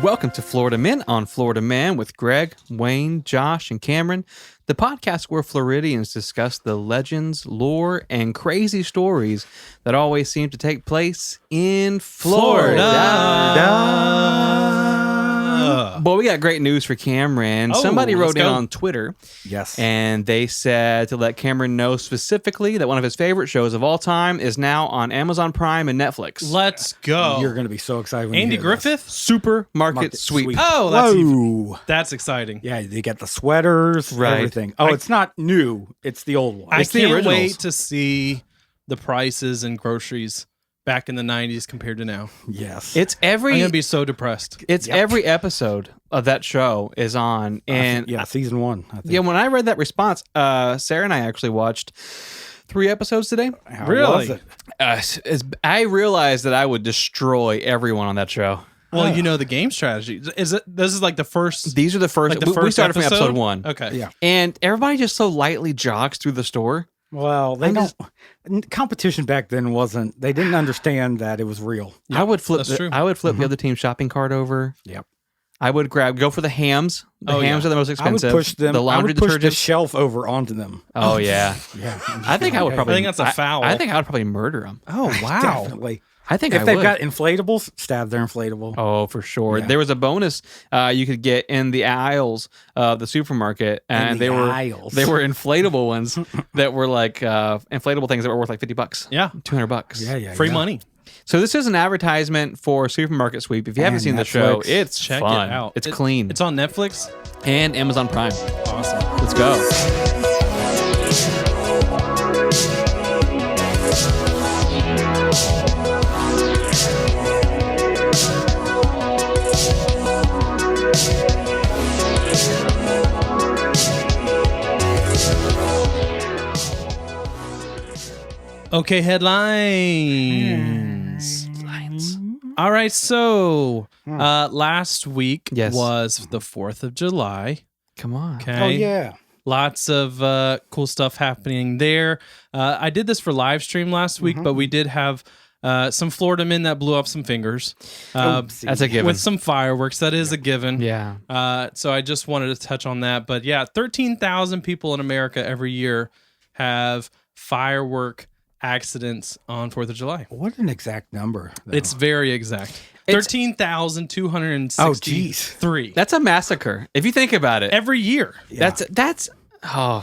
Welcome to Florida Men on Florida Man with Greg, Wayne, Josh, and Cameron, the podcast where Floridians discuss the legends, lore, and crazy stories that always seem to take place in Florida. Well, we got great news for Cameron. Somebody wrote in on Twitter. Yes. And they said to let Cameron know specifically that one of his favorite shows of all time is now on Amazon Prime and Netflix. Let's go. You're going to be so excited when Andy you hear Griffith? this. Supermarket Sweep. Oh, that's exciting. Yeah, they got the sweaters, everything. Oh, it's not new. It's the old one. I It's the can't originals. wait to see the prices and groceries back in the 90s compared to now. Yes. It's I'm going to be so depressed. It's every episode of that show is on. And season one. I think. yeah, when I read that response, Sarah and I actually watched 3 episodes today. How Really? was it? I realized that I would destroy everyone on that show. Well, you know the game strategy. This is like the first. These are the first. Like the we first started from episode? episode 1. Okay. Yeah. And everybody just so lightly jogs through the store. Well, competition back then wasn't. They didn't understand that it was real. I would flip. that's true. I would flip the other team's shopping cart over. Yep. I would go for the hams. The hams are the most I would expensive. push them. The laundry I would push the detergent. shelf over onto them. Oh yeah. Yeah. I think I would probably. I think that's a foul. I think I would probably murder them. Oh, wow. Definitely. I think If I they've would. got inflatables, stab their inflatable. Oh, for sure. Yeah. There was a bonus you could get in the aisles of the supermarket, and they were inflatable ones that were like inflatable things that were worth like $50. Yeah. $200. Yeah. Free money. So this is an advertisement for Supermarket Sweep. If you haven't And seen the show, Netflix. it's Check fun. it out. It's clean. It's on Netflix. And Amazon Prime. Awesome. Let's go. Okay, headlines. All right, so last week Yes. was the 4th of July. Come on. Okay. Oh yeah. Lots of cool stuff happening there. I did this for live stream last week, but we did have some Florida men that blew up some fingers. That's a given. With some fireworks. That is a given. Yeah. So I just wanted to touch on that. But yeah, 13,000 people in America every year have firework accidents on 4th of July. What an exact number. though. It's very exact. It's- 13,263. That's a massacre. If you think about it. every year. Yeah. That's That's a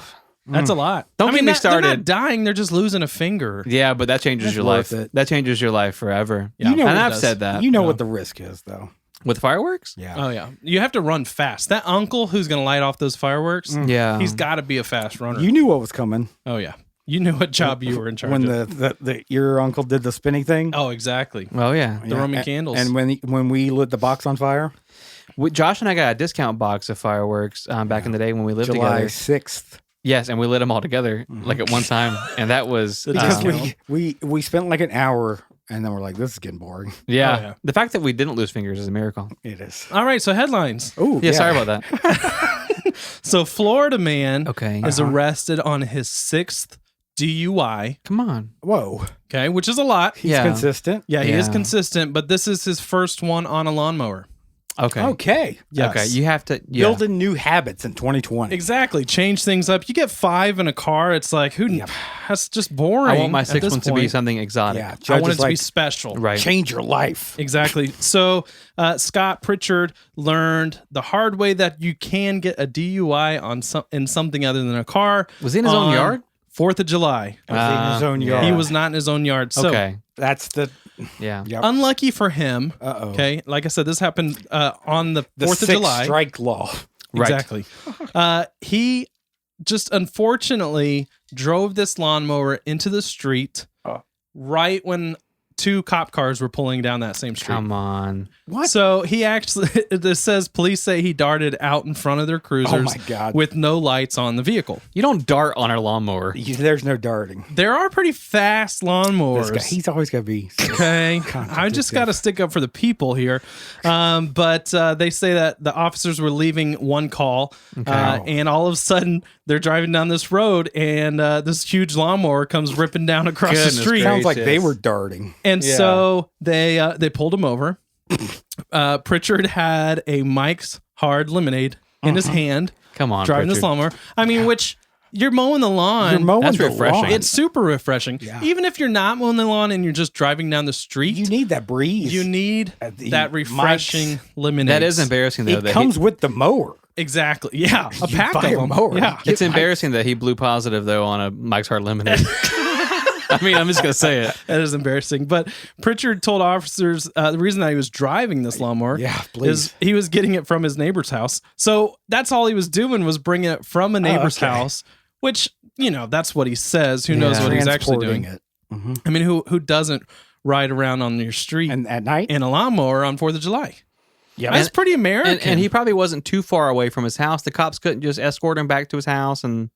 lot. Don't get me They're started. not dying. They're just losing a finger. yeah, but that changes That's your worth life. it. That changes your life forever. Yeah. You know and what I've does. said that. You know what the risk is, though. With fireworks? Yeah. Oh, yeah. You have to run fast. That uncle who's going to light off those fireworks, Yeah. he's got to be a fast runner. You knew what was coming Oh, yeah. You knew what job you were in charge when of. your uncle did the spinning thing. Oh, exactly. Oh, yeah. The Roman candles. And when we lit the box on fire, Josh and I got a discount box of fireworks back in the day when we lived July together. 6th. Yes, and we lit them all together like at one time, and that was Because discount. we spent like an hour, and then we're like, this is getting boring. yeah. Oh, yeah. The fact that we didn't lose fingers is a miracle. It is. All right, so headlines. Oh, Yeah, sorry about that. So Florida man Okay, is arrested on his 6th DUI, come on. Whoa. okay, which is a lot. He's Yeah. consistent. Yeah, he is Yeah. consistent, but this is his first one on a lawnmower. Okay, Okay. Yes. okay. You have to Building new habits in 2020. Exactly. Change things up. You get 5 in a car, it's like, that's just boring. I want my at 6th this one to be point. something exotic. Yeah. I Judge want it is to be like, special. Right. change your life. Exactly. So Scott Pritchard learned the hard way that you can get a DUI in something other than a car. Was he in his own on yard? 4th of July. Was he in his own yeah. yard? He was not in his own yard. So Okay. That's the. Yeah. Yep. unlucky for him. Uh-oh. Okay. Like I said, this happened on the The 4th of sixth July. strike law. Right. Exactly. He just unfortunately drove this lawnmower into the street right when 2 cop cars were pulling down that same street. Come on. What? So he actually, this says police say he darted out in front of their cruisers Oh my God. with no lights on the vehicle. You don't dart on a lawnmower. There's no darting. There are pretty fast lawnmowers. This guy, he's always got to be. Okay, I just got to stick up for the people here. But they say that the officers were leaving one call, and all of a sudden they're driving down this road, and this huge lawnmower comes ripping down across the Goodness street. gracious. Sounds like they were darting. And Yeah. so they pulled him over. Pritchard had a Mike's Hard Lemonade in his hand, Come on, driving this Pritchard. lawnmower. I mean, which you're mowing the lawn. You're mowing That's the refreshing. lawn. It's super refreshing. Yeah. Even if you're not mowing the lawn and you're just driving down the street, You need that breeze. you need The that refreshing lemonade. That is embarrassing, though. It that comes with the mower. Exactly. Yeah. A You pack buy of a them. mower. Yeah. it's embarrassing that he blew positive, though, on a Mike's Hard Lemonade. I mean, I'm just going to say it. That is embarrassing. But Pritchard told officers the reason that he was driving this lawnmower is he was getting it from his neighbor's house. So that's all he was doing was bringing it from a neighbor's house, which, that's what he says. Who knows what he's actually doing? It. Mm-hmm. I mean, who doesn't ride around on your street And at night? in a lawnmower on 4th of July? Yeah. That's pretty American. And he probably wasn't too far away from his house. The cops couldn't just escort him back to his house. And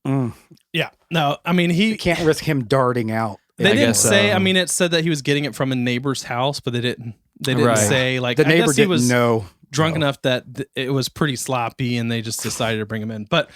yeah. No, I mean, You can't risk him darting out. They I didn't guess say. so. I mean, it said that he was getting it from a neighbor's house, but they didn't. They didn't Right. say like The I neighbor guess he didn't was know. drunk enough that it was pretty sloppy, and they just decided to bring him in. But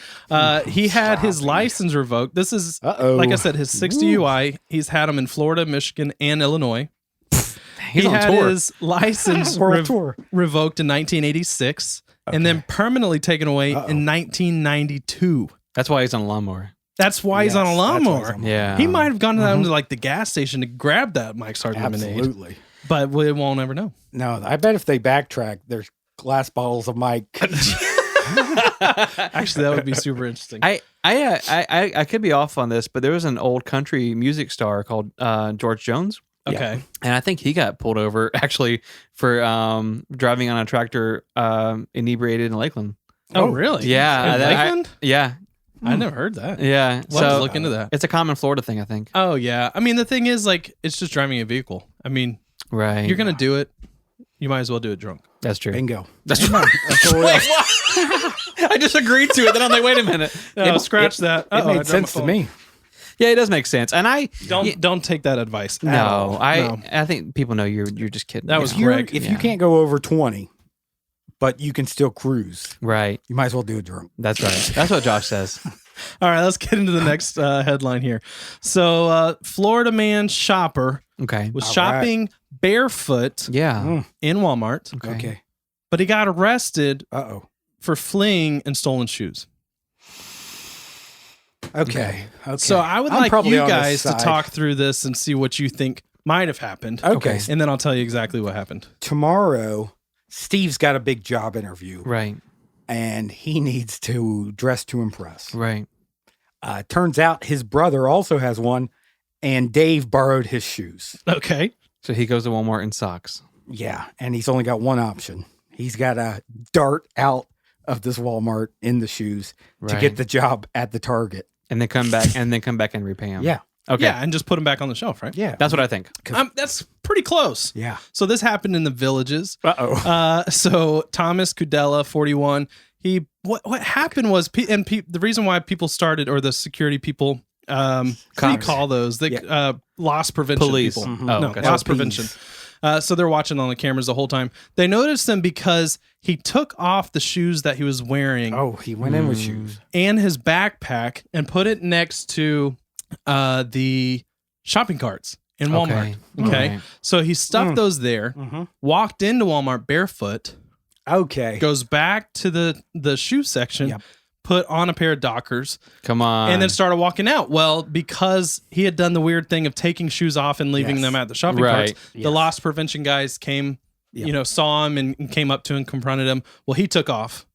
he had his license revoked. This is like I said, his 6th DUI. He's had them in Florida, Michigan, and Illinois. he's he on had tour. his license World tour. revoked in 1986, and then permanently taken away in 1992. That's why he's on a lawnmower. That's why he's on a Yes, that's why he's lawnmower. on Yeah. He might have gone down to like the gas station to grab that Mike's Hard Lemonade, Absolutely. but we won't ever know. No, I bet if they backtrack, there's glass bottles of Mike. Actually, that would be super interesting. I could be off on this, but there was an old country music star called George Jones. Okay. And I think he got pulled over actually for driving on a tractor inebriated in Lakeland. Oh, really? Yeah. In Lakeland? Yeah. I never heard that. Yeah. We'll have to look into that. It's a common Florida thing, I think. Oh, yeah. I mean, the thing is, like, it's just driving a vehicle. I mean, Right. you're going to do it. You might as well do it drunk. That's true. Bingo. That's true. I just agreed to it. Then I'm like, wait a minute. Oh, scratch that. It Uh-oh, I made dropped sense my to phone. me. Yeah, it does make sense. And Don't take that advice. at no, all. No. I think people know you're just kidding. That was If, you're, Greg. if Yeah. you can't go over 20, but you can still cruise, right. you might as well do it drunk. That's right. That's what Josh says. All right, let's get into the next headline here. So, Florida man shopper Okay. was All shopping barefoot Yeah. in Walmart, Okay. but he got arrested Uh-oh. for fleeing and stolen shoes. Okay. So I would I'm like probably you on this guys to side. talk through this and see what you think might have happened. Okay. And then I'll tell you exactly what happened. Tomorrow, Steve's got a big job interview, Right. and he needs to dress to impress. Right. Turns out his brother also has one, and Dave borrowed his shoes. Okay. So he goes to Walmart in socks. Yeah, and he's only got one option. He's got to dart out of this Walmart in the shoes to Right. get the job at the Target. And then come back and repay him. Yeah. Okay. Yeah, and just put them back on the shelf, right? Yeah. That's what I think. That's pretty close. Yeah. So this happened in the Villages. Uh-oh. So Thomas Kudela, 41. What happened was, the reason why people started, or the security people, what do you Cops. call those? Loss prevention Police. people. Mhm. Oh, no, gotcha. loss LPs. prevention. So they're watching on the cameras the whole time. They noticed him because he took off the shoes that he was wearing Oh, he went in with shoes. and his backpack and put it next to the shopping carts in Walmart. Okay. Right. So he stuffed those there, Mm-hmm. walked into Walmart barefoot, Okay. goes back to the shoe section, Yep. put on a pair of Dockers, Come on. and then started walking out. Well, because he had done the weird thing of taking shoes off and leaving Yes. them at the shopping Right. carts, Yes. the loss prevention guys came, Yep. saw him and came up to him, confronted him. Well, he took off.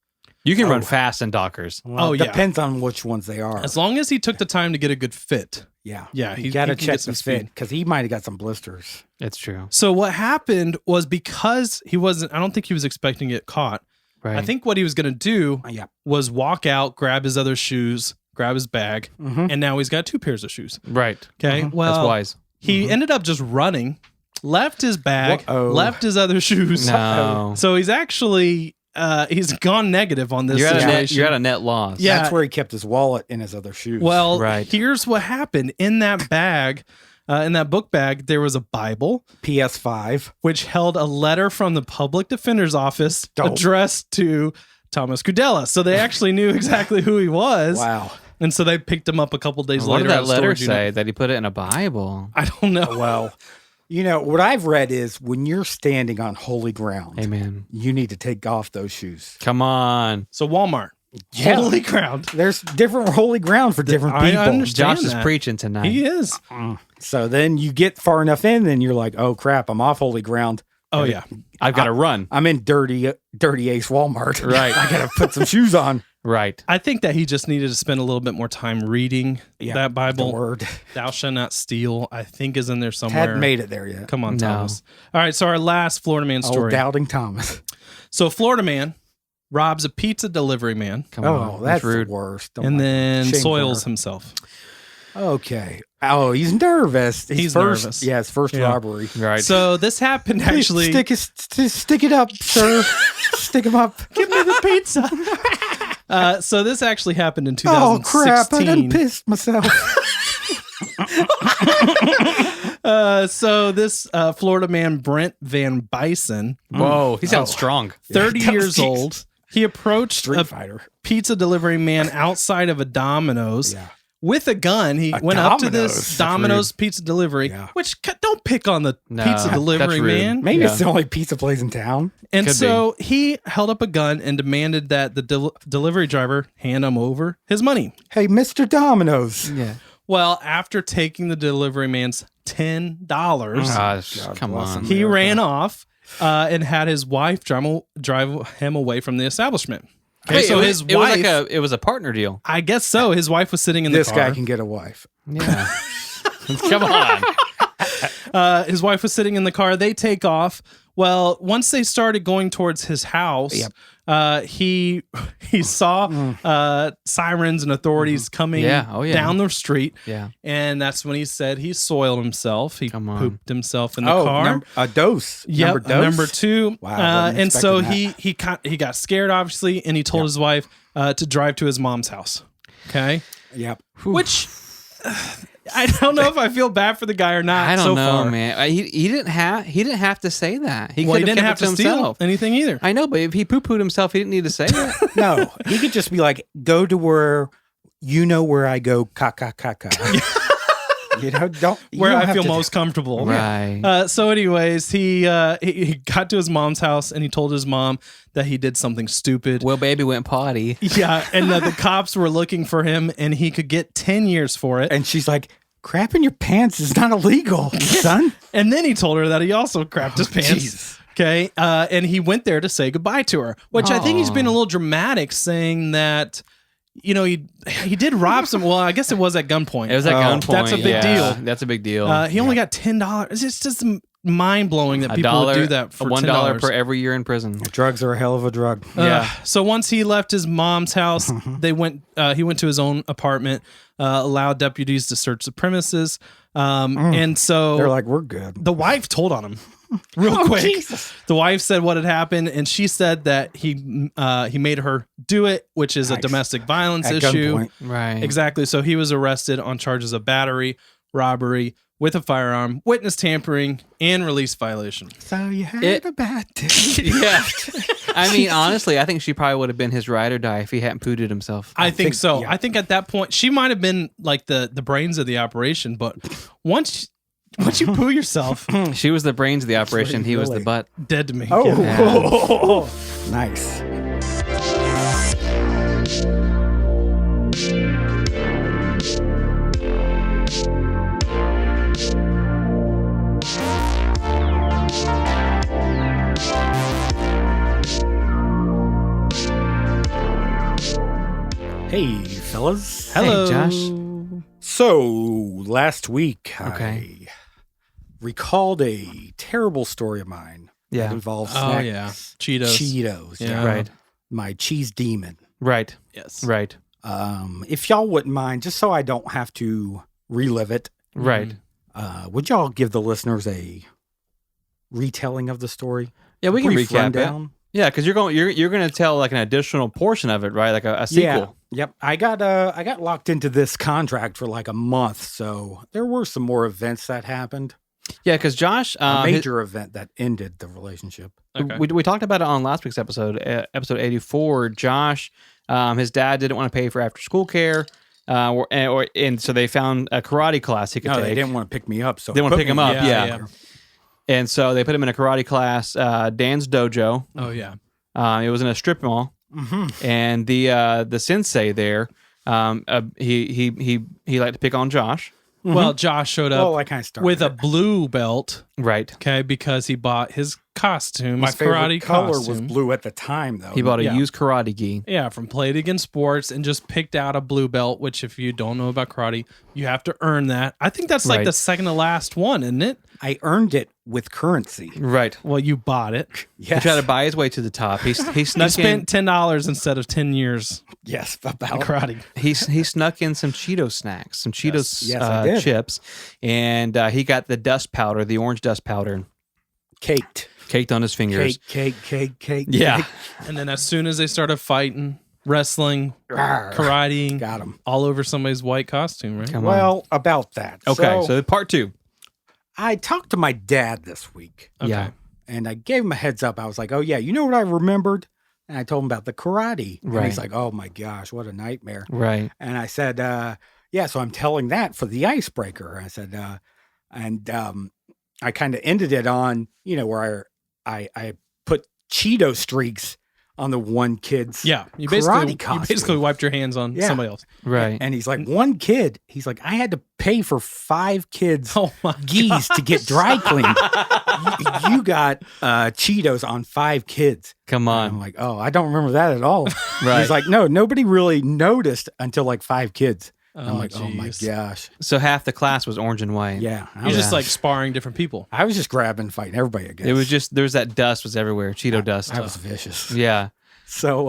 you can run Oh. fast in Dockers. Well, Oh, yeah. Depends on which ones they are. As long as he took the time to get a good fit. Yeah. Yeah, You he got to can check get some the fit speed. because he might have got some blisters. It's true. So what happened was, because I don't think he was expecting to get caught. Right. I think what he was going to do Yeah. was walk out, grab his other shoes, grab his bag, Mm-hmm. and now he's got 2 pairs of shoes. Right. Okay. Well, That's wise. he ended up just running, left his bag, Uh-oh. left his other shoes. No. So he's actually he's gone negative on this You're at, a net, situation. you're at a net loss. Yeah. That's where he kept his wallet and his other shoes. Well, Right. here's what happened in that bag. In that book bag, there was a Bible, PS5. which held a letter from the public defender's office Dope. addressed to Thomas Kudela. So they actually knew exactly who he was. Wow. And so they picked him up a couple days What later. did at that a letter storage unit. say? That he put it in a Bible? I don't know. Well, You know, what I've read is when you're standing on holy ground, Amen. you need to take off those shoes. Come on. So Walmart. Yeah. Holy ground. There's different holy ground for different I people. understand. Josh is that. preaching tonight. He is. So then you get far enough in, and you're like, oh crap, I'm off holy ground. Oh, yeah. I've got to run. I'm in dirty Ace Walmart. Right. I got to put some shoes on. Right. I think that he just needed to spend a little bit more time reading that Bible. The word. Thou shalt not steal, I think, is in there somewhere. Hadn't made it there yet. Come on, No. Thomas. All right, so our last Florida man Old story. doubting Thomas. So Florida man robs a pizza delivery man Come Oh, on. that's rude. the worst. Don't and like then Shame for soils her. himself. Okay. Oh, he's nervous. He's first, nervous. Yeah, his first Yeah. robbery. Right. So this happened actually. Stick it up, sir. Stick him up. Give me the pizza. So this actually happened in Oh 2016. crap! I done pissed myself. So this Florida man, Brent Van Bison, Whoa. He sounds strong. 30 Yeah, years jeez. old, he approached Street a Fighter. pizza delivery man outside of a Domino's Yeah. with a gun. He went up to this Domino's. Domino's pizza delivery, Yeah. which don't pick on the No, pizza that's delivery rude. man. Maybe Yeah. it's the only pizza place in town. And Could so he held up a gun and demanded that the delivery driver hand him over his money. Hey, Mr. Domino's. Yeah. Well, after taking the delivery man's $10, Gosh, God come bless on. him. he America. ran off and had his wife drive him away from the establishment. Okay, Wait, so it his was wife, like it was a partner deal. I guess so. His wife was sitting in the This car. guy can get a wife. Yeah. Come on. His wife was sitting in the car. They take off. Well, once they started going towards his house, he saw sirens and authorities coming down the street. Yeah. And that's when he said he soiled himself. He Come on. pooped himself in the car. A dose. Yep, number 2. Wow, wasn't and so expecting he got scared, obviously, and he told his wife to drive to his mom's house. Okay, Yep. which I don't know if I feel bad for the guy or not. I don't so know, far. man. He didn't have to say that. He Well, could he didn't have kept to it steal himself. anything either. I know, but if he poo-pooed himself, he didn't need to say that. No, he could just be like, go to where you know where I go, caca. You know, Where I have feel to- most comfortable. Right. So, anyways, he got to his mom's house and he told his mom that he did something stupid. Well, baby went potty. Yeah, and that the cops were looking for him and he could get 10 years for it. And she's like, crap in your pants is not illegal, son. And then he told her that he also crapped his pants. jeez. Okay. And he went there to say goodbye to her, which I think he's being a little dramatic, saying that, you know, he did rob some. Well, I guess it was at gunpoint. It was at gunpoint. That's a big deal. That's a big deal. He only got $10. It's just mind blowing that people would do that for $1 $10 per every year in prison. Drugs are a hell of a drug. Yeah. So once he left his mom's house, they went. He went to his own apartment, allowed deputies to search the premises, and so They're like, we're good. the wife told on him real quick. The wife said what had happened, and she said that he made her do it, which is a Nice. domestic violence At issue. gunpoint. Right. Exactly. So he was arrested on charges of battery, robbery with a firearm, witness tampering, and release violation. So you had It- a bad day. Yeah. I mean, honestly, I think she probably would have been his ride or die if he hadn't pooted himself. I think so. yeah. I think at that point she might have been like the brains of the operation, but once you poo yourself, She was the brains of the operation. He was the really- butt. dead to me. Oh, nice. Hey, fellas. Hello, Hey, Josh. So, last week, Okay. I recalled a terrible story of mine Yeah. that involves Oh snacks. yeah, Cheetos. Cheetos. Yeah. Right. My cheese demon. Right. Yes. Right. If y'all wouldn't mind, just so I don't have to relive it, Right. would y'all give the listeners a retelling of the story? Yeah, we can Brief recap it. rundown? Yeah, because you're going to tell like an additional portion of it, right? Like a sequel. Yeah. Yep. I got locked into this contract for like a month, so there were some more events that happened. Yeah, because Josh, A major event that ended the relationship. Okay. we talked about it on last week's episode, episode 84. Josh, his dad didn't want to pay for after school care, and so they found a karate class he could No, take. they didn't want to pick me up, so They want to pick him up, yeah. And so they put him in a karate class, Dan's dojo. Oh yeah. It was in a strip mall, and the sensei there, he liked to pick on Josh. Well, Josh showed up I kind of started with a it. blue belt, Right. okay, because he bought his costume, My his favorite karate color costume. was blue at the time, though. He bought a Yeah. used karate gi. Yeah, from Play It Again Sports, and just picked out a blue belt, which if you don't know about karate, you have to earn that. I think that's like Right. the second to last one, isn't it? I earned it with currency. Right. Well, you bought it. Yes. He tried to buy his way to the top. He You snuck spent in. $10 instead of 10 years Yes, in about karate. He snuck in some Cheeto snacks, some Cheetos Yes, I did. chips, and he got the dust powder, the orange dust powder, caked. caked on his fingers. Cake. Yeah. cake. And then as soon as they started fighting, wrestling, Rawr. karateing, Got him. all over somebody's white costume, right? Come on. Well, about that. Okay, so part 2. I talked to my dad this week, Okay. Yeah. and I gave him a heads up. I was like, "Oh yeah, you know what I remembered?" And I told him about the karate. And Right. he's like, "Oh my gosh, what a nightmare!" Right. And I said, "Yeah." So I'm telling that for the icebreaker. I said, I kind of ended it on, where I put Cheeto streaks on the one kid's Yeah, you karate basically costume. wiped your hands on Yeah. somebody else. Right. And he's like, one kid, he's like, I had to pay for 5 kids' Oh my geese to get dry cleaned. you got Cheetos on 5 kids. Come And I'm on. like, oh, I don't remember that at all. Right. He's like, no, nobody really noticed until like 5 kids. And I'm Oh, like, oh my geez. gosh. So half the class was orange and white. Yeah. You're just like sparring different people. I was just grabbing, fighting everybody, I guess. It was just there's that dust was everywhere, Cheeto dust. I was vicious. Yeah. So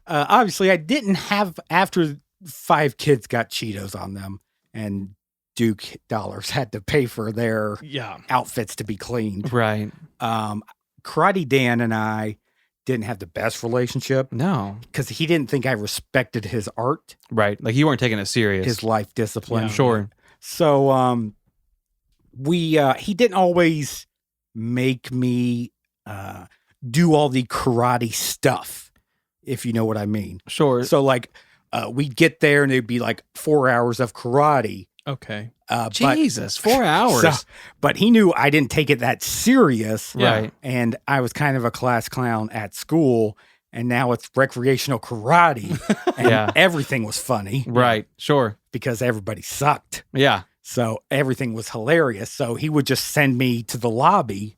obviously I didn't have, after 5 kids got Cheetos on them and Duke Dollars had to pay for their Yeah. outfits to be cleaned. Right. Karate Dan and I didn't have the best relationship No. because he didn't think I respected his art, Right. Like you weren't taking it serious. his life discipline. Yeah. Sure. So he didn't always make me do all the karate stuff, if you know what I mean. Sure. So like we'd get there and it'd be like 4 hours of karate. Okay. Jesus, 4 hours. So, but he knew I didn't take it that serious. Yeah. Right. And I was kind of a class clown at school. And now it's recreational karate. And Yeah. everything was funny Right. Sure. because everybody sucked. Yeah. So everything was hilarious. So he would just send me to the lobby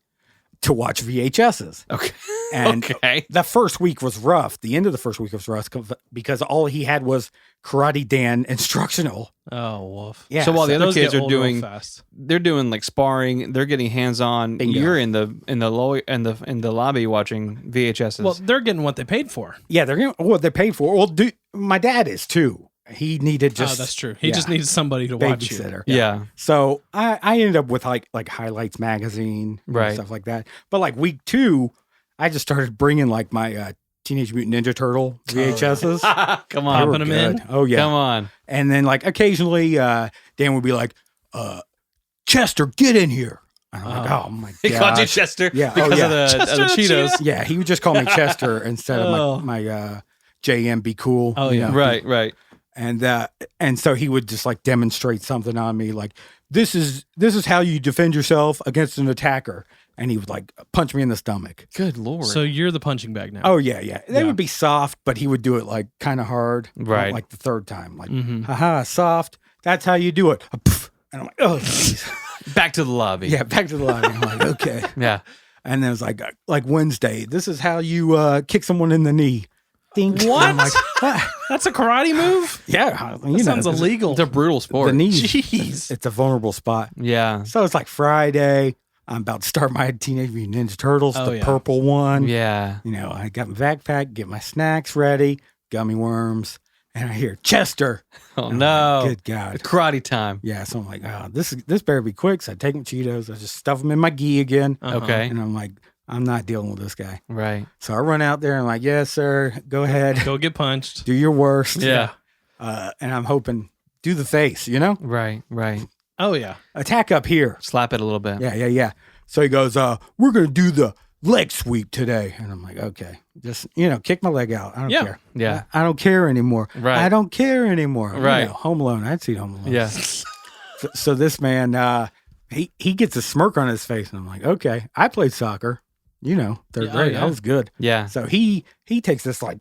to watch VHSs. Okay. And Okay. the first week was rough. The end of the first week was rough because all he had was Karate Dan instructional. Oh, wolf. Yeah. So while the other Those kids get are old real doing, fast. they're doing like sparring. They're getting hands on. Bingo. You're in the lobby watching VHSs. Well, they're getting what they paid for. Yeah, they're what they paid for. Well, my dad is too. He needed just oh, that's true. He yeah, just needs somebody to watch you. babysitter. yeah. So I ended up with like Highlights magazine, and Right. stuff like that. But like week 2, I just started bringing like my Teenage Mutant Ninja Turtle VHSs. Come They on. were Popping 'em in? good. Oh yeah. Come on. And then like occasionally Dan would be like, Chester, get in here. And I'm like, oh my He called you gosh. Chester Yeah. because Oh, yeah. of the Chester the Cheetos. Cheetah. Yeah, he would just call me Chester instead Oh. of my JM be cool. Oh, you yeah. know? Right. Right. And so he would just like demonstrate something on me like this is how you defend yourself against an attacker, and he would like punch me in the stomach. Good Lord. So you're the punching bag now. Oh yeah. They Yeah. would be soft, but he would do it like kind of hard. Right. Like the third time, like Mhm. haha, soft. That's how you do it. And I'm like, oh jeez. back to the lobby. Yeah, back to the line. I'm like, okay. Yeah. And then it was like Wednesday. This is how you kick someone in the knee. Dink. And What? I'm like, "Ah." That's a karate move? Yeah, That sounds illegal. It's a brutal sport. The knees. Jeez. It's a vulnerable spot. Yeah. So it's like Friday. I'm about to start my Teenage Mutant Ninja Turtles, Oh, the yeah. purple one. Yeah. You know, I got my backpack, get my snacks ready, gummy worms, and I hear Chester. Oh I'm no. like, good God. Karate time. Yeah, so I'm like, oh, this better be quick. So I take my Cheetos, I just stuff them in my gi again, Uh-huh. Okay. and I'm like, I'm not dealing with this guy. Right. So I run out there and I'm like, yes, sir, go ahead, Go get punched. do your worst. Yeah. And I'm hoping, do the face, you know? Right. Right. Oh, yeah. Attack up here. Slap it a little bit. Yeah. So he goes, we're going to do the leg sweep today. And I'm like, okay, just, kick my leg out. I don't Yeah. care. Yeah. I don't care anymore. Right. I don't care anymore. Right. Home Alone. I'd seen Home Alone. Yeah. So this man he gets a smirk on his face, and I'm like, okay, I played soccer, third grade. I was good. Yeah. So he takes this like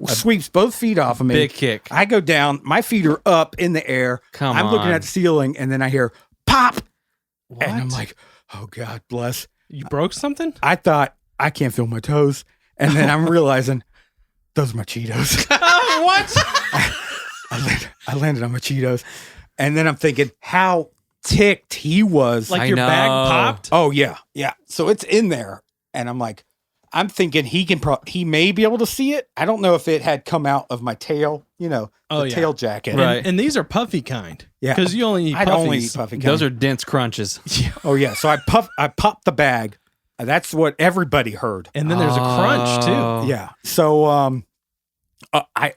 sweeps both feet off of me. Big kick. I go down, my feet are up in the air. I'm looking at the ceiling, and then I hear pop. What? And I'm like, oh God bless. You broke something? I thought I can't feel my toes. And then I'm realizing those are my Cheetos. What? I landed on my Cheetos. And then I'm thinking how ticked he was. Like your bag popped? Oh, yeah. Yeah. So it's in there. And I'm thinking he may be able to see it. I don't know if it had come out of my tail, tail jacket. Right. And these are puffy kind. Yeah. Because you only eat puffies. I only eat puffy kind. Those are dense crunches. Oh, yeah. So I popped the bag. That's what everybody heard. And then there's a crunch too. Yeah. So I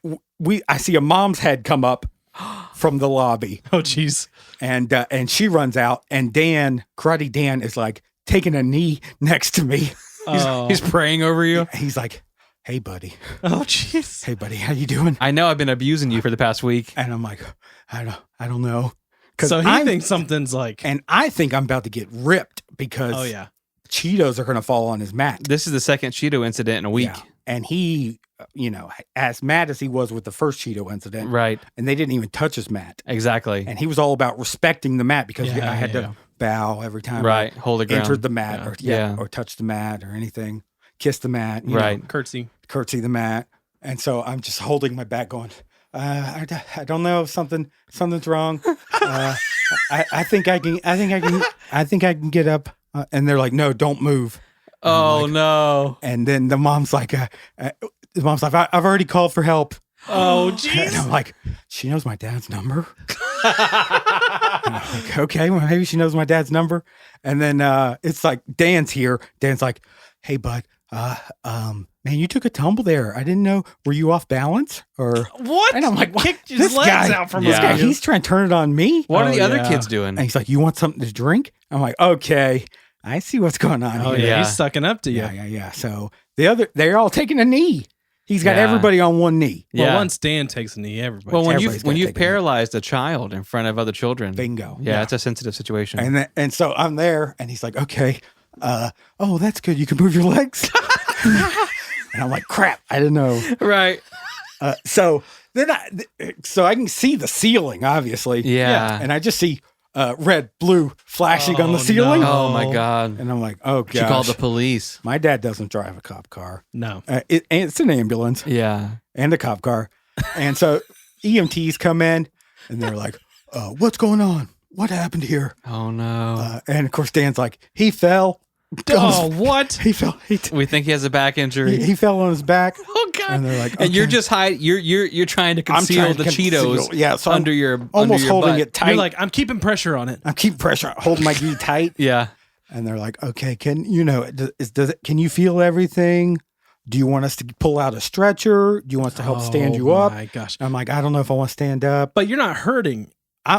see a mom's head come up from the lobby. Oh, jeez. And she runs out, and Karate Dan is like taking a knee next to me. He's praying over you. He's like, hey, buddy. Oh, jeez. Hey, buddy, how you doing? I know I've been abusing you for the past week. And I'm like, I don't know. So he thinks something's like... And I think I'm about to get ripped because Cheetos are going to fall on his mat. This is the second Cheeto incident in a week. Yeah. And he, as mad as he was with the first Cheeto incident. Right. And they didn't even touch his mat. Exactly. And he was all about respecting the mat because I had to bow every time I hold the ground. entered the mat or touched the mat or anything. Kiss the mat. Curtsy the mat. And so I'm just holding my back going, I don't know if something's wrong. I think I can get up. And they're like, no, don't move. Oh, no. And then the mom's like, I've already called for help. Oh, jeez. And I'm like, she knows my dad's number. And I'm like, okay, well, maybe she knows my dad's number. And then it's like, Dan's here. Dan's like, hey, bud, man, you took a tumble there. I didn't know. Were you off balance or what? And I'm like, kicked his legs out from this guy. He's trying to turn it on me. What are the other kids doing? And he's like, you want something to drink? I'm like, okay, I see what's going on here. Yeah, he's sucking up to you. Yeah. So they're all taking a knee. He's got everybody on one knee. Well, once Dan takes a knee, everybody. Well, when you've paralyzed a child in front of other children, bingo. Yeah, it's a sensitive situation. And so I'm there, and he's like, okay, oh, that's good. You can move your legs. And I'm like, crap, I didn't know. Right. So I can see the ceiling, obviously. Yeah. And I just see red, blue flashing on the ceiling. No. Oh my God. And I'm like, oh gosh. She called the police. My dad doesn't drive a cop car. No. It's an ambulance. Yeah. And a cop car. And so EMTs come in and they're like, what's going on? What happened here? Oh no. And of course, Dan's like, he fell. Oh, what? He fell. We think he has a back injury. He fell on his back. Oh God! And they're like, okay. And you're just you're trying to conceal the Cheetos. So under your almost under your holding butt. it tight. You're like, I'm keeping pressure on it. I'm keeping pressure, holding my gi tight. Yeah. And they're like, okay, can you feel everything? Do you want us to pull out a stretcher? Do you want us to help stand you up? Oh my gosh! I'm like, I don't know if I want to stand up. But you're not hurting.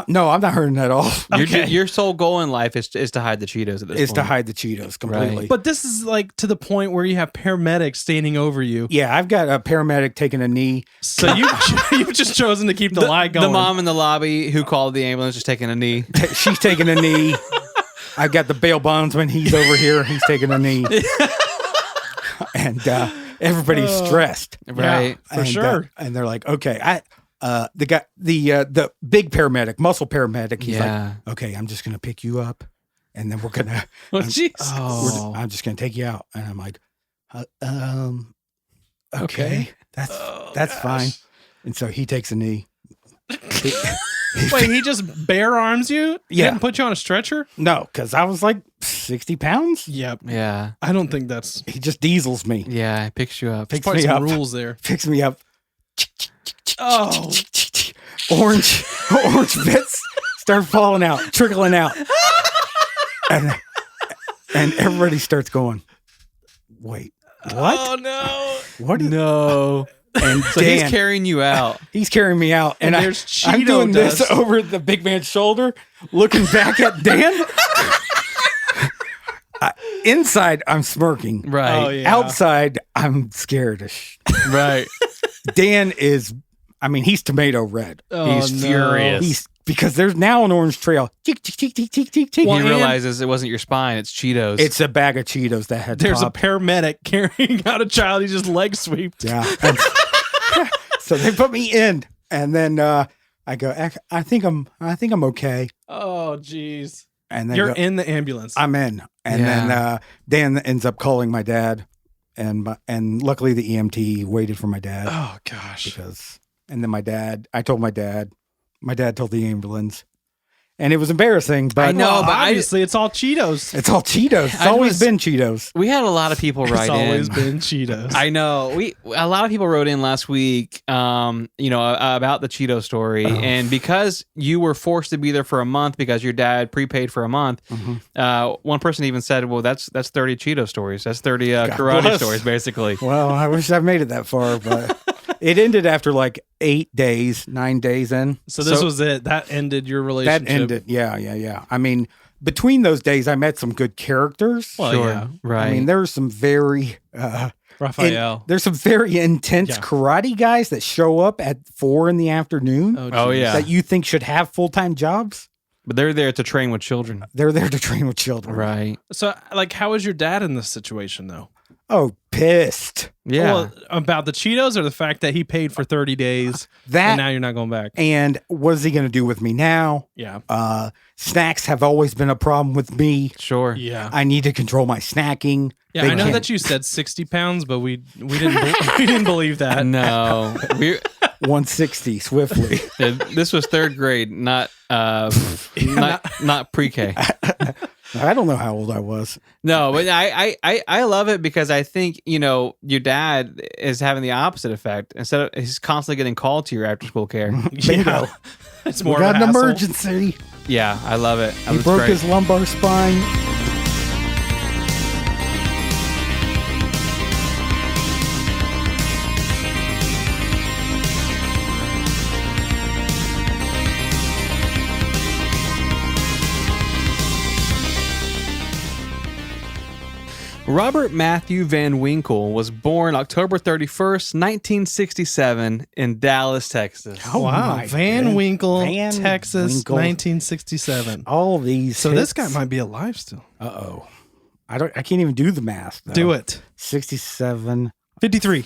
No, I'm not hurting at all. Your sole goal in life is to hide the Cheetos at this point. Is to hide the Cheetos completely. Right. But this is like to the point where you have paramedics standing over you. Yeah, I've got a paramedic taking a knee. So you've just chosen to keep the lie going. The mom in the lobby who called the ambulance is taking a knee. She's taking a knee. I've got the bail bondsman. He's over here. He's taking a knee. And everybody's stressed. Right. For sure. And they're like, okay, the big paramedic, muscle paramedic, he's like, okay, I'm just gonna pick you up, and then we're gonna. Oh, jeez. I'm just gonna take you out, and I'm like, okay, that's fine. And so he takes a knee. Wait, he just bare arms you? He didn't put you on a stretcher? No, because I was like 60 pounds. Yep. Yeah. I don't think that's. He just diesels me. Yeah, he picks you up. Picks Quite me some up. rules there. Picks me up. Oh. Orange bits start falling out, trickling out. And everybody starts going, wait, what? Oh, no. What? No. And so he's carrying you out. He's carrying me out. And there's I'm Cheeto doing dust. this over the big man's shoulder, looking back at Dan. Inside, I'm smirking. Right. Oh, yeah. Outside, I'm scared. Right. Dan is, he's tomato red. Oh, He's no. furious. He's because there's now an orange trail. Cheek, cheek, cheek, cheek, cheek, cheek, cheek. Well, He and- realizes it wasn't your spine; it's Cheetos. It's a bag of Cheetos that had There's popped. a paramedic carrying out a child. He just leg sweeped. Yeah. And so they put me in, and then I go. I think I'm okay. Oh, jeez. And then You're go, in the ambulance. I'm in, and then Dan ends up calling my dad, and luckily the EMT waited for my dad Oh, gosh. and then I told my dad told the ambulance, and it was embarrassing. But I know, Well, but obviously it's all Cheetos. it's all Cheetos. It's always been Cheetos. we had a lot of people write It's always in. been Cheetos. I know. A lot of people wrote in last week, about the Cheeto story, and because you were forced to be there for a month because your dad prepaid for a month. One person even said, "Well, that's 30 Cheeto stories. That's 30 karate bless. stories, basically." Well, I wish I made it that far, but it ended after like 9 days in. So this was it. That ended your relationship. That ended. Yeah. I mean, between those days, I met some good characters. Well, Sure, yeah. right. I mean, there were some very Raphael. there's some very intense Yeah. karate guys that show up at 4 p.m. Oh, geez. yeah. that you think should have full-time jobs. But they're there to train with children, They're there to train with children. right? So, like, how was your dad in this situation, though? Oh, pissed. Yeah. Well, about the Cheetos or the fact that he paid for 30 days That and now you're not going back? and what is he going to do with me now? Yeah. Snacks have always been a problem with me. Sure. Yeah. I need to control my snacking. Yeah, They I know can't- that you said 60 pounds, but we didn't we didn't believe that. No, we 160 swiftly. this was third grade, not pre-K. I don't know how old I was. No, but I love it because I think your dad is having the opposite effect. Instead of he's constantly getting called to your after school care. Bingo. It's We more got of a an hassle. emergency. Yeah, I love it. He It's broke great. his lumbar spine. Robert Matthew Van Winkle was born October 31st, 1967 in Dallas, Texas. Oh Wow. my Van God. Winkle, Van Texas, Winkle. 1967. All these. So this guy hits. might be alive still. Uh-oh. I can't even do the math. Though. Do it. 67. 53.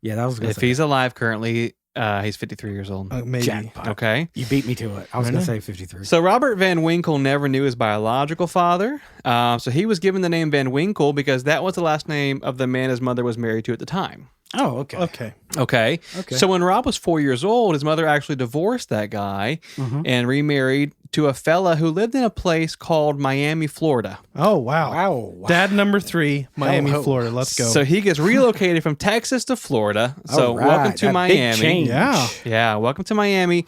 Yeah, that was gonna If say. he's alive currently, he's 53 years old. Maybe. Jackpot. Okay. You beat me to it. I was I going know. to say 53. So Robert Van Winkle never knew his biological father. So he was given the name Van Winkle because that was the last name of the man his mother was married to at the time. Oh, okay. Okay. Okay. Okay. So when Rob was 4 years old, his mother actually divorced that guy Mhm. and remarried to a fella who lived in a place called Miami, Florida. Oh, wow. Wow. Dad number 3, Miami, ho. Florida. Let's go. So he gets relocated from Texas to Florida. So All right, welcome to that big Miami. change. Yeah. Yeah, welcome to Miami.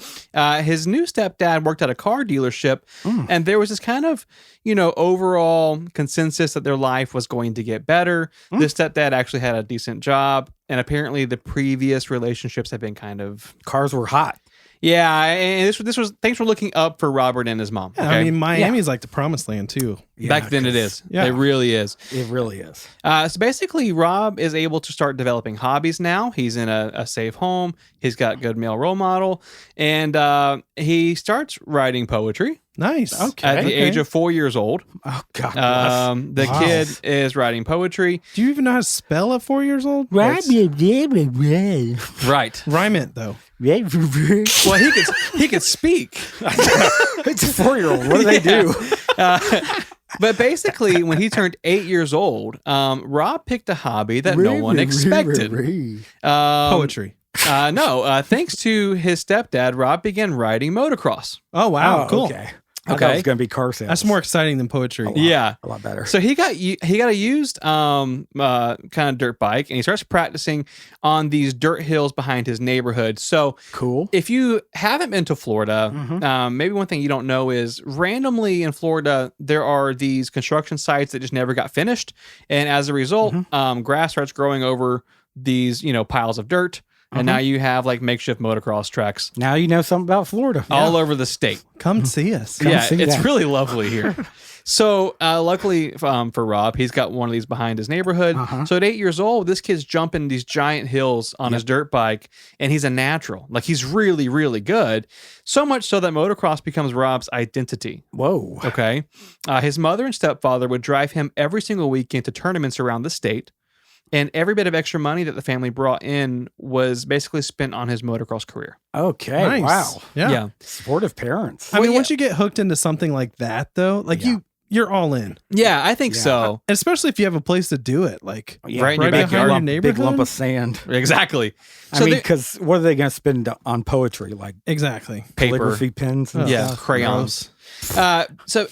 His new stepdad worked at a car dealership, and there was this kind of, overall consensus that their life was going to get better. This stepdad actually had a decent job, and apparently the previous relationships had been kind of, Cars were hot. yeah. And this was things were looking up for Robert and his mom. Yeah, okay? I mean, Miami's like the promised land, too. Back then it 'cause is. Yeah. It really is. It really is. So basically, Rob is able to start developing hobbies now. He's in a safe home. He's got good male role model, and he starts writing poetry Nice. Okay. at the age of 4 years old. Oh, God bless. The Wow. kid is writing poetry. Do you even know how to spell at 4 years old? Right. Rhyme it, though. Well, he could speak. It's a 4-year-old. What do they do? But basically, when he turned 8 years old, Rob picked a hobby that no one expected. Poetry. No, thanks to his stepdad, Rob began riding motocross. Oh, wow. Oh, cool. Okay. I thought Okay. it was going to be car sales. That's more exciting than poetry. Yeah. A lot better. So he got a used kind of dirt bike, and he starts practicing on these dirt hills behind his neighborhood. So Cool. if you haven't been to Florida, maybe one thing you don't know is randomly in Florida there are these construction sites that just never got finished, and as a result, grass starts growing over these piles of dirt. and now you have like makeshift motocross tracks Now you know something about Florida. all over the state. Come see us. Come see It's that. really lovely here. So luckily for Rob, he's got one of these behind his neighborhood. So at 8 years old, this kid's jumping these giant hills on his dirt bike, and he's a natural. Like he's really, really good. So much so that motocross becomes Rob's identity. Whoa. Okay. His mother and stepfather would drive him every single weekend to tournaments around the state. And every bit of extra money that the family brought in was basically spent on his motocross career. Okay. Nice. Wow. Yeah. Supportive parents. I mean, once you get hooked into something like that, though, like you're all in. Yeah, I think so. And especially if you have a place to do it, like Right in your right backyard. behind your Big neighborhood. lump of sand. Exactly. I So mean, there- because what are they going to spend on poetry? Like Exactly. paper. calligraphy pens and Yeah, stuff? crayons. So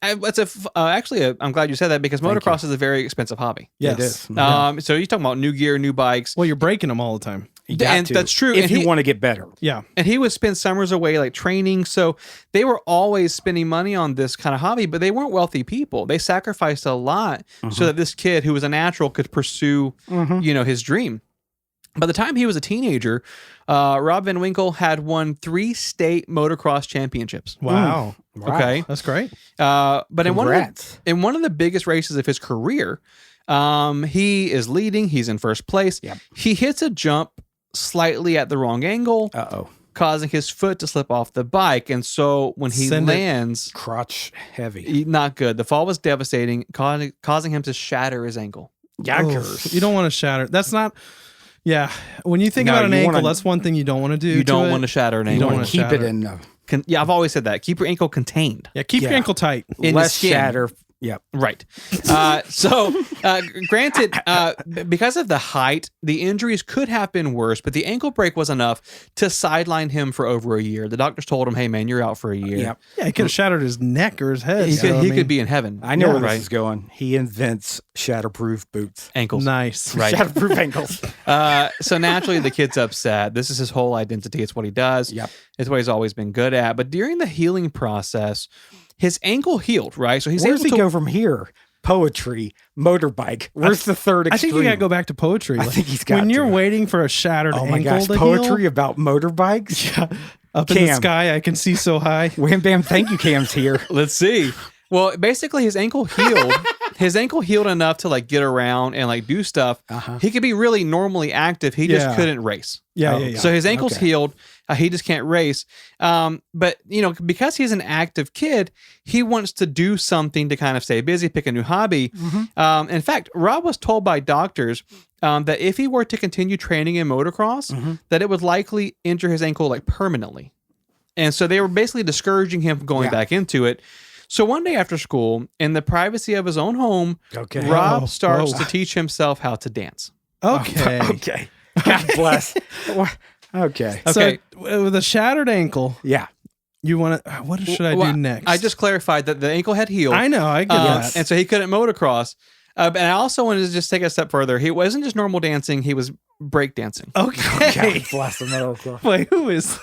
I'm glad you said that because motocross is a very expensive hobby. Yes. It is. So you're talking about new gear, new bikes. Well, you're breaking them all the time. You got and to, that's true. If And you he- want to get better. Yeah. And he would spend summers away like training. So they were always spending money on this kind of hobby, but they weren't wealthy people. They sacrificed a lot so that this kid who was a natural could pursue, his dream. By the time he was a teenager, Rob Van Winkle had won 3 state motocross championships. Wow. Wow. Okay. That's great. But Congrats. in one of the biggest races of his career, he is leading. He's in first place. Yep. He hits a jump slightly at the wrong angle, Uh-oh. causing his foot to slip off the bike. And so when he Send it. lands, Crotch heavy. not good. The fall was devastating, causing him to shatter his ankle. Yikers. You don't want to shatter. That's not. Yeah. When you think No, about an you ankle, wanna- that's one thing you don't want to do. You don't to want to it. shatter an You ankle. don't You wanna keep it shatter. in Yeah, I've always said that. Keep your ankle contained. Yeah. Keep your Yeah. ankle tight. In the less skin. shatter. Yep. Right. Granted, because of the height, the injuries could have been worse, but the ankle break was enough to sideline him for over a year. The doctors told him, hey, man, you're out for a year. Yep. Yeah. He could have shattered his neck or his head. He, so, could, I he mean, could be in heaven. I know where right. this is going. He invents shatterproof boots. Ankles. Nice. Right. Shatterproof ankles. So naturally, the kid's upset. This is his whole identity. It's what he does. Yep. It's what he's always been good at. But during the healing process, his ankle healed, right? So he's Where able does he to go from here? Poetry, motorbike. Where's the third I extreme? think you got to go back to poetry. I Like, think he's got when to. you're waiting for a shattered Oh my ankle gosh, to poetry heal, about motorbikes? yeah, up in the Cam. sky, I can see so high. Wham bam, thank you, Cam's here. Let's see. Well, basically, his ankle healed. His ankle healed enough to like get around and like do stuff. He could be really normally active. He just Yeah. couldn't race. Yeah, Oh, yeah, yeah. So his ankle's Okay. healed. He just can't race. But because he's an active kid, he wants to do something to kind of stay busy, pick a new hobby. In fact, Rob was told by doctors that if he were to continue training in motocross, that it would likely injure his ankle like permanently. And so they were basically discouraging him from going Yeah. back into it. So one day after school, in the privacy of his own home, Okay. Rob Oh, starts whoa. to teach himself how to dance. Okay. Okay. God bless. Okay. Okay. So with a shattered ankle, Yeah. you want to. What should I Well, do next? I just clarified that the ankle had healed. I know. I get that. And so he couldn't motocross. And I also wanted to just take it a step further. He wasn't just normal dancing, he was break dancing. Okay. God bless America. Wait, who is?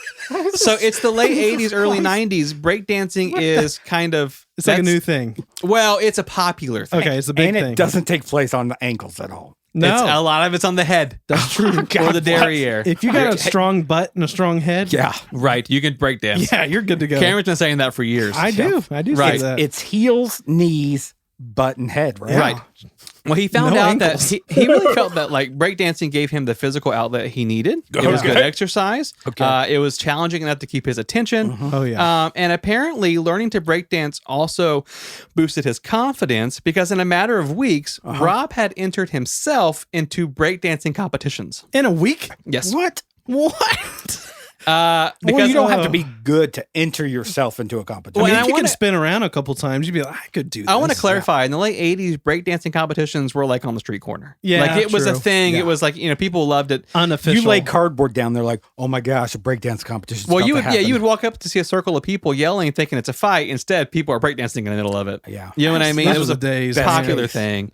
So it's the late 80s, early 90s. Break dancing is kind of... It's like a that's- new thing. Well, it's a popular thing. Okay, it's a big And thing. it doesn't take place on the ankles at all. No, A lot of it's on the head. that's true. Or God the bless. derriere. If you got a strong butt and a strong head, Yeah. Right. You can break dance. yeah, you're good to go. Cameron's been saying that for years. I do. I do Right. say that. It's heels, knees, butt, and head, right? Right. Well, he found No out ankles. that he really felt that like breakdancing gave him the physical outlet he needed. It was good exercise. Okay. It was challenging enough to keep his attention. Oh yeah. And apparently, learning to breakdance also boosted his confidence because in a matter of weeks, Rob had entered himself into breakdancing competitions. In a week? Yes. What? What? Well, Because you don't have to be good to enter yourself into a competition. I mean, and if I you wanna- can spin around a couple times, you'd be like, I could do this. I want to clarify. In the late 80s, breakdancing competitions were like on the street corner. Yeah, Like it was a true. thing. Yeah. It was like, people loved it. Unofficial. you lay cardboard down there like, oh my gosh, a breakdance competition. Well, you would walk up to see a circle of people yelling, thinking it's a fight. Instead, people are breakdancing in the middle of it. Yeah. You know what I mean? Those It was were a the days, popular man. thing.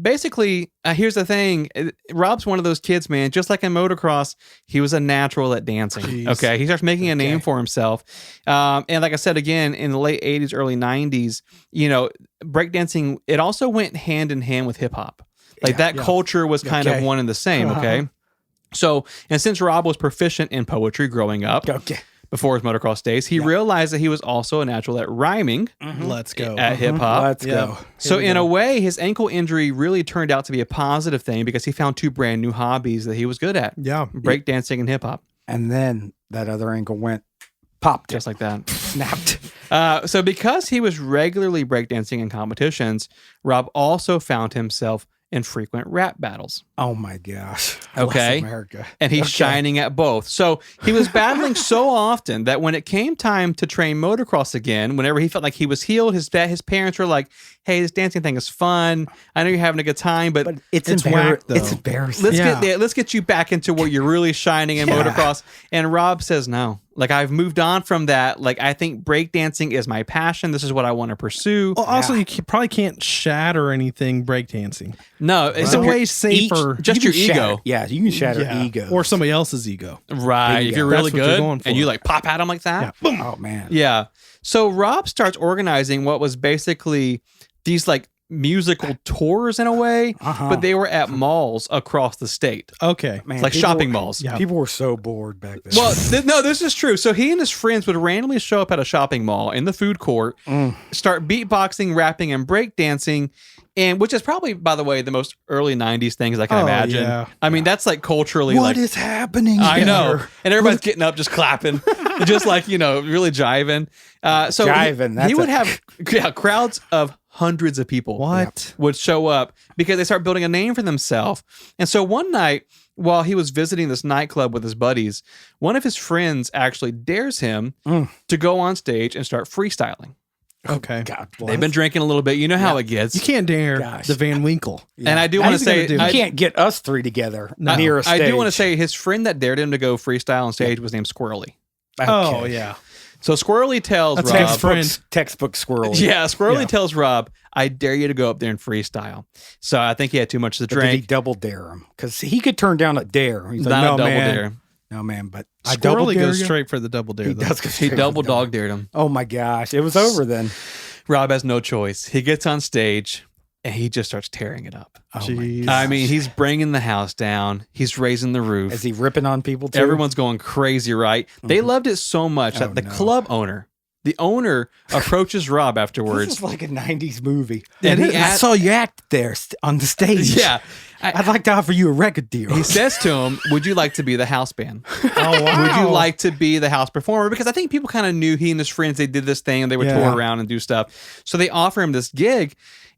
Basically, here's the thing. Rob's one of those kids, man. Just like in motocross, he was a natural at dancing. Jeez. Okay, he starts making a name for himself. And like I said again, in the late '80s, early '90s, breakdancing it also went hand in hand with hip hop. Like that culture was kind of Okay. one and the same. Okay. So, and since Rob was proficient in poetry growing up, before his motocross days, he realized that he was also a natural at rhyming. Let's go. At hip hop. Let's go. So in a way, his ankle injury really turned out to be a positive thing because he found 2 brand new hobbies that he was good at. Yeah. Breakdancing and hip hop. And then that other ankle popped. Just like that. Snapped. So because he was regularly breakdancing in competitions, Rob also found himself in frequent rap battles. Oh my gosh. Okay. Bless America. And he's shining at both. So he was battling so often that when it came time to train motocross again, whenever he felt like he was healed, his parents were like, hey, this dancing thing is fun. I know you're having a good time, but it's whack, though. It's embarrassing. Let's get you back into where you're really shining in motocross. And Rob says, no. Like, I've moved on from that. Like, I think breakdancing is my passion. This is what I want to pursue. Well, also, you probably can't shatter anything breakdancing. No, it's a way safer. Just your ego. Yeah, you can shatter ego. Or somebody else's ego. Right. If you're really That's what good you're going for. and you like pop at them like that. Yeah. Boom. Oh, man. Yeah. So Rob starts organizing what was basically these like musical tours in a way, but they were at malls across the state. Okay. Man, Like shopping malls. Yeah. People were so bored back then. Well, no, this is true. So he and his friends would randomly show up at a shopping mall in the food court, start beatboxing, rapping, and breakdancing, and which is probably, by the way, the most early 90s things I can imagine. Yeah. I mean, that's like culturally What is happening I here? know. And everybody's getting up, just clapping, just like, really jiving. So Jiving, he would have crowds of hundreds of people would show up because they start building a name for themselves. And so one night, while he was visiting this nightclub with his buddies, one of his friends actually dares him to go on stage and start freestyling. Okay. God bless. They've been drinking a little bit. You know how it gets. You can't dare the Van Winkle. And I do want to say, you can't get us 3 together near a stage. I do want to say his friend that dared him to go freestyle on stage was named Squirrely. Okay. Oh, yeah. So Squirrely tells That's Rob, textbook squirrel. Yeah, Squirrely tells Rob, I dare you to go up there and freestyle. So I think he had too much to But did he drink. double dare him? Because he could turn down a dare. He's like, Not no, a double man. dare. No, man, but I double Squirrely dare goes you? straight for the double dare. He though. does go He straight for double the dog dared him. Oh, my gosh. It was over then. Rob has no choice. He gets on stage and he just starts tearing it up. Oh, Jeez. my I mean, he's bringing the house down. He's raising the roof. Is he ripping on people, too? Everyone's going crazy, right? They loved it so much that the club owner, approaches Rob afterwards. This is like a 90s movie. And I saw you act there on the stage. Yeah. I'd like to offer you a record deal. He says to him, would you like to be the house band? Oh, wow. Would you like to be the house performer? Because I think people kind of knew he and his friends, they did this thing and they would tour around and do stuff. So they offer him this gig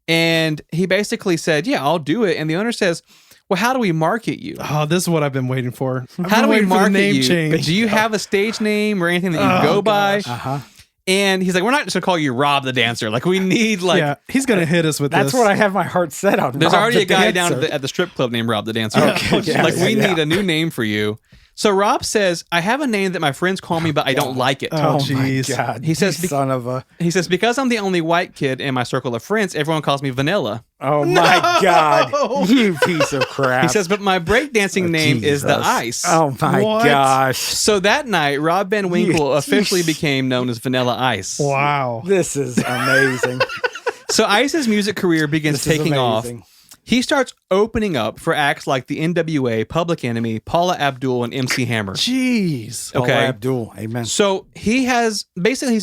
and he basically said, yeah, I'll do it. And the owner says, well, how do we market you? Oh, this is what I've been waiting for. How do we market name you? change? Do you have a stage name or anything that you go by? Uh-huh. And he's like, we're not just going to call you Rob the Dancer. Like, we need, like, yeah, he's going to hit us with That's this. what I have my heart set on. there's Rob already the a guy Dancer. down at the strip club named Rob the Dancer. Okay, yeah, like, we yeah. need a new name for you. So Rob says, I have a name that my friends call me, but I don't like it. Oh, Oh, jeez. my God. He says, You son of a... He says, because I'm the only white kid in my circle of friends, everyone calls me Vanilla. Oh, my God. You piece of crap. He says, but my breakdancing name is the Jesus. Ice. Oh, my What? gosh. So that night, Rob Van Winkle officially became known as Vanilla Ice. Wow. This is amazing. So Ice's music career begins This is taking off. amazing. He starts opening up for acts like the NWA, Public Enemy, Paula Abdul, and MC Hammer. Jeez. Paula Okay. Abdul. Amen. So he's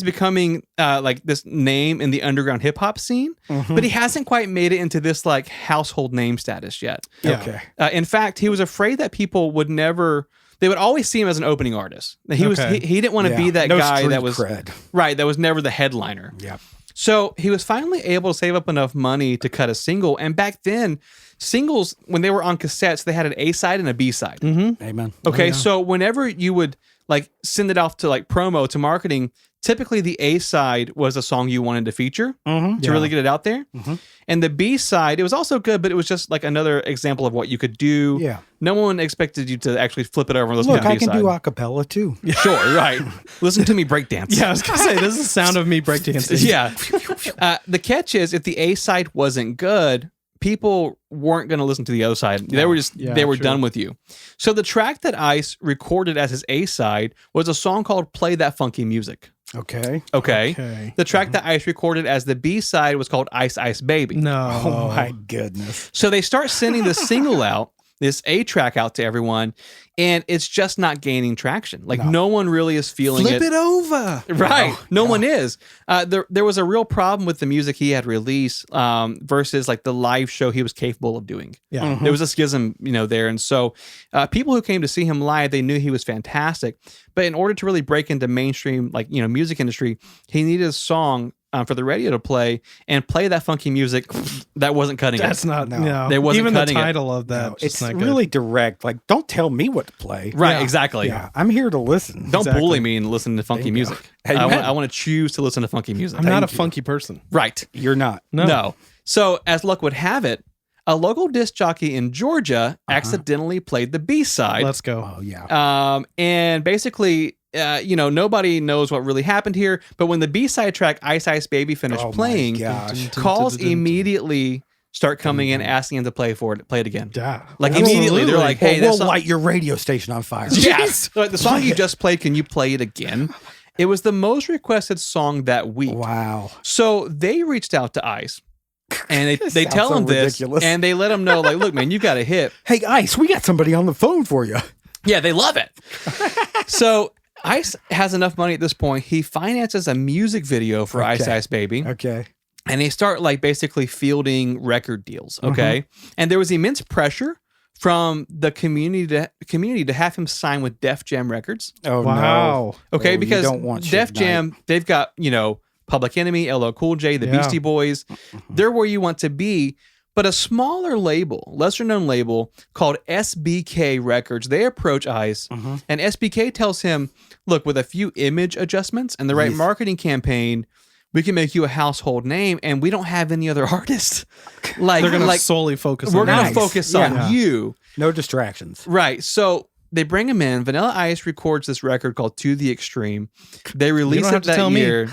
becoming like this name in the underground hip hop scene, but he hasn't quite made it into this like household name status yet. Yeah. Okay. In fact, he was afraid that people would never. They would always see him as an opening artist. He didn't want to be that No guy street that was cred. right. That was never the headliner. Yeah. So he was finally able to save up enough money to cut a single. And back then, singles, when they were on cassettes, they had an A side and a B side. Amen. Okay, so whenever you would like send it off to like promo to marketing, typically the A side was a song you wanted to feature to really get it out there. And the B side, it was also good, but it was just like another example of what you could do. Yeah. No one expected you to actually flip it over and listen Look, to the I B can side. do a cappella too. Sure, right. Listen to me breakdance. Yeah, I was going to say, this is the sound of me breakdancing. Yeah. The catch is if the A side wasn't good, people weren't going to listen to the other side. They were just Yeah, they were true. done with you. So the track that Ice recorded as his A side was a song called "Play That Funky Music." Okay. Okay. The track that Ice recorded as the B side was called "Ice Ice Baby." No. Oh my goodness. So they start sending the single out, this A track out to everyone, and it's just not gaining traction. Like no one really is feeling Flip it over. Right. No one is. There was a real problem with the music he had released versus like the live show he was capable of doing. Yeah. There was a schism, there. And so people who came to see him live, they knew he was fantastic. But in order to really break into mainstream, music industry, he needed a song for the radio to play and play that funky music that wasn't cutting That's it. not, no. They wasn't Even the cutting it. title of that. No, just it's not good. really direct. Like, don't tell me what to play. Right, Yeah. exactly. Yeah, I'm here to listen. Don't Exactly. bully me and listen to funky you go. music. Amen. I want to choose to listen to funky music. I'm not a Thank you. funky person. Right. You're not. No. So, as luck would have it, a local disc jockey in Georgia accidentally played the B-side. Let's go. Oh, yeah. And basically, nobody knows what really happened here. But when the B-side track Ice Ice Baby finished Oh, my playing, gosh. calls immediately start coming in asking him to play it again. Yeah. Like Absolutely. immediately, they're like, "Hey, we'll this song- light your radio station on fire." yes, the song you just played. Can you play it again?" It was the most requested song that week. Wow. So they reached out to Ice. And they Sounds tell so him this, ridiculous. and they let him know, like, look, man, you got a hit. Hey, Ice, we got somebody on the phone for you. Yeah, they love it. So Ice has enough money at this point. He finances a music video for Ice Ice Baby, Okay. and they start like basically fielding record deals. Okay, and there was immense pressure from the community to have him sign with Def Jam Records. Oh, Wow. no. Okay, Oh, you because don't want Def Suge Jam, they've got Public Enemy, LL Cool J, the Yeah. Beastie Boys. They're where you want to be. But a smaller label, lesser known label called SBK Records, they approach Ice, and SBK tells him, look, with a few image adjustments and the right marketing campaign, we can make you a household name, and we don't have any other artists. Like They're going to solely focus we're on going that. to focus on you. No distractions. Right. So they bring him in. Vanilla Ice records this record called To the Extreme. They release don't it have to that tell me. year.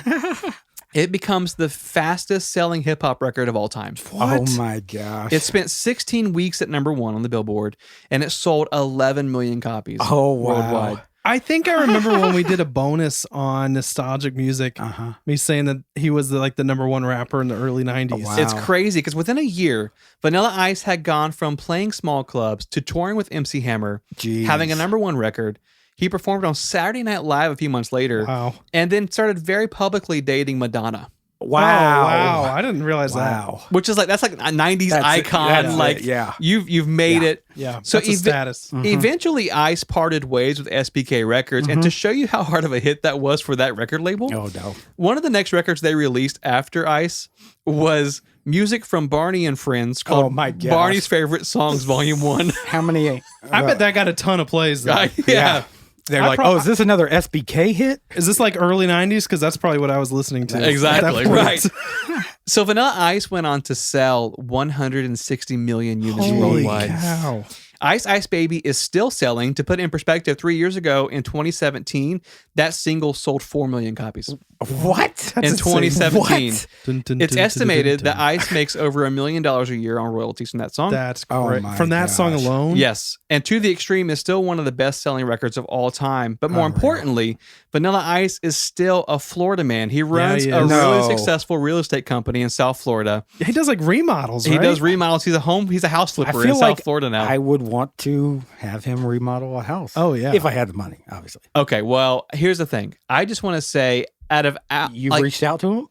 It becomes the fastest selling hip hop record of all time. Oh, my gosh. It spent 16 weeks at number 1 on the Billboard, and it sold 11 million copies worldwide. I think I remember when we did a bonus on nostalgic music, me saying that he was the number 1 rapper in the early 90s. wow. It's crazy because within a year, Vanilla Ice had gone from playing small clubs to touring with MC Hammer, Jeez. having a number 1 record. He performed on Saturday Night Live a few months later, Wow. and then started very publicly dating Madonna. Wow. Oh, wow. I didn't realize Wow. Which is that's like a 90s That's it. icon. That's like it, yeah. you've made it. that. Yeah. So That's a status. eventually Ice parted ways with SBK Records. And to show you how hard of a hit that was for that record label, Oh, no. one of the next records they released after Ice was music from Barney and Friends called Oh, my gosh. Barney's Favorite Songs Volume 1. How many? I bet that got a ton of plays, though. yeah. They're I like, prob- oh, is this another SBK hit? Is this like early 90s? Because that's probably what I was listening to. Exactly, at that right. point. So Vanilla Ice went on to sell 160 million units worldwide. Cow. Ice Ice Baby is still selling. To put it in perspective, 3 years ago in 2017, that single sold 4 million copies. What? In insane. 2017. What? Dun, dun, It's dun, estimated dun, that dun. Ice makes over $1 million a year on royalties from that song. That's Oh great. my From that song gosh. alone? Yes. And To the Extreme is still one of the best selling records of all time. But more importantly, Vanilla Ice is still a Florida man. He runs he a is. really No. successful real estate company in South Florida. He does like remodels, He right? does remodels. He's a house I flipper feel in like South Florida now. I would want to have him remodel a house. Oh, yeah. If I had the money, obviously. Okay, well, here's the thing. I just want to say, out of You like, reached out to him?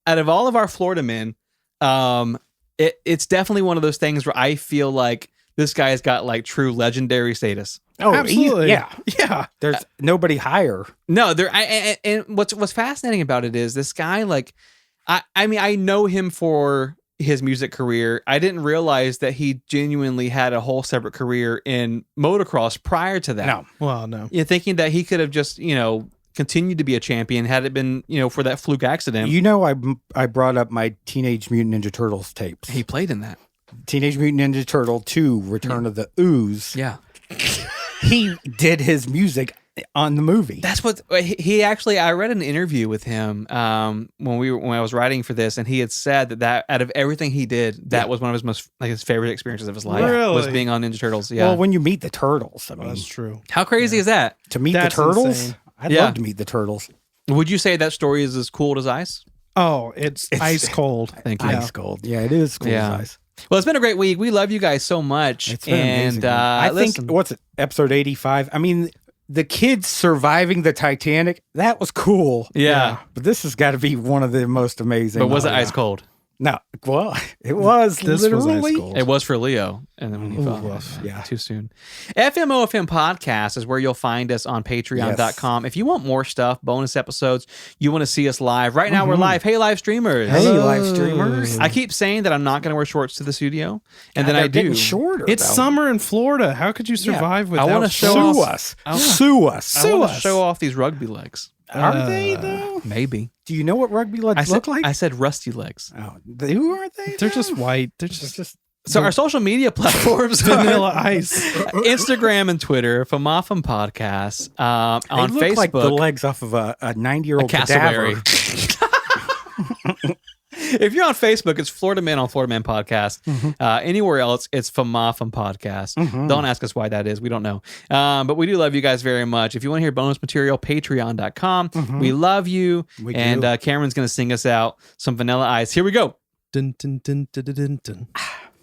out of all of our Florida men, it's definitely one of those things where I feel like this guy's got like true legendary status. Oh, Absolutely. Yeah. Yeah. There's nobody higher. No, and what's fascinating about it is this guy, like, I mean, I know him for his music career. I didn't realize that he genuinely had a whole separate career in motocross prior to that. No. Well, no. You're thinking that he could have just, continued to be a champion had it been, for that fluke accident. You know, I brought up my Teenage Mutant Ninja Turtles tapes. He played in that. Teenage Mutant Ninja Turtle 2, Return of the Ooze. Yeah. He did his music on the movie. That's what he actually. I read an interview with him when I was writing for this, and he had said that out of everything he did, that was one of his most his favorite experiences of his life. Really? Was being on Ninja Turtles. Yeah, Well, when you meet the turtles, I mean, That's true. how crazy is that? to meet That's the turtles, insane. I'd Yeah. love to meet the turtles. Would you say that story is as cool as Ice? Oh, it's ice cold. Thank you. Ice cold. Yeah, it is cool Yeah. as ice. Well, it's been a great week. We love you guys so much. It's been amazing. I listen, think, what's it, episode 85? I mean, the kids surviving the Titanic, that was cool. Yeah. But this has got to be one of the most amazing. But was it ice cold? No. Well, it was This was literally. ice cold. It was for Leo. And then when he fell. woof. Yeah. Too soon. FMOFM Podcast is where you'll find us on patreon.com. If you want more stuff, bonus episodes, you want to see us live. Right now, we're live. Hey, live streamers. Hey, live streamers. I keep saying that I'm not going to wear shorts to the studio. And God, then I they're getting do. shorter. It's though. summer in Florida. How could you survive without? I want to show Sue off. us. Sue us. I want to show off these rugby legs. Are they, though? Maybe. Do you know what rugby legs look like? I said rusty legs. Who are they? They're though? just white. They're just So our social media platforms vanilla ice. Instagram and Twitter, FMOFM Podcast. On They look Facebook, like the legs off of a 90-year-old cassowary. cadaver. If you're on Facebook, it's Florida Man on Florida Man Podcast. Mm-hmm. Anywhere else, it's FMOFM Podcast. Don't ask us why that is. We don't know. But we do love you guys very much. If you want to hear bonus material, patreon.com. We love you. We and do. Cameron's going to sing us out some Vanilla Ice. Here we go. Dun dun dun dun dun dun.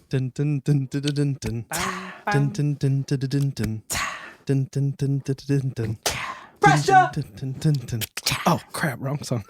Dun dun dun dun dun dun. Dun dun dun dun dun dun. Dun dun dun dun dun dun. Pressure! Dun dun dun dun. Oh crap! Wrong song.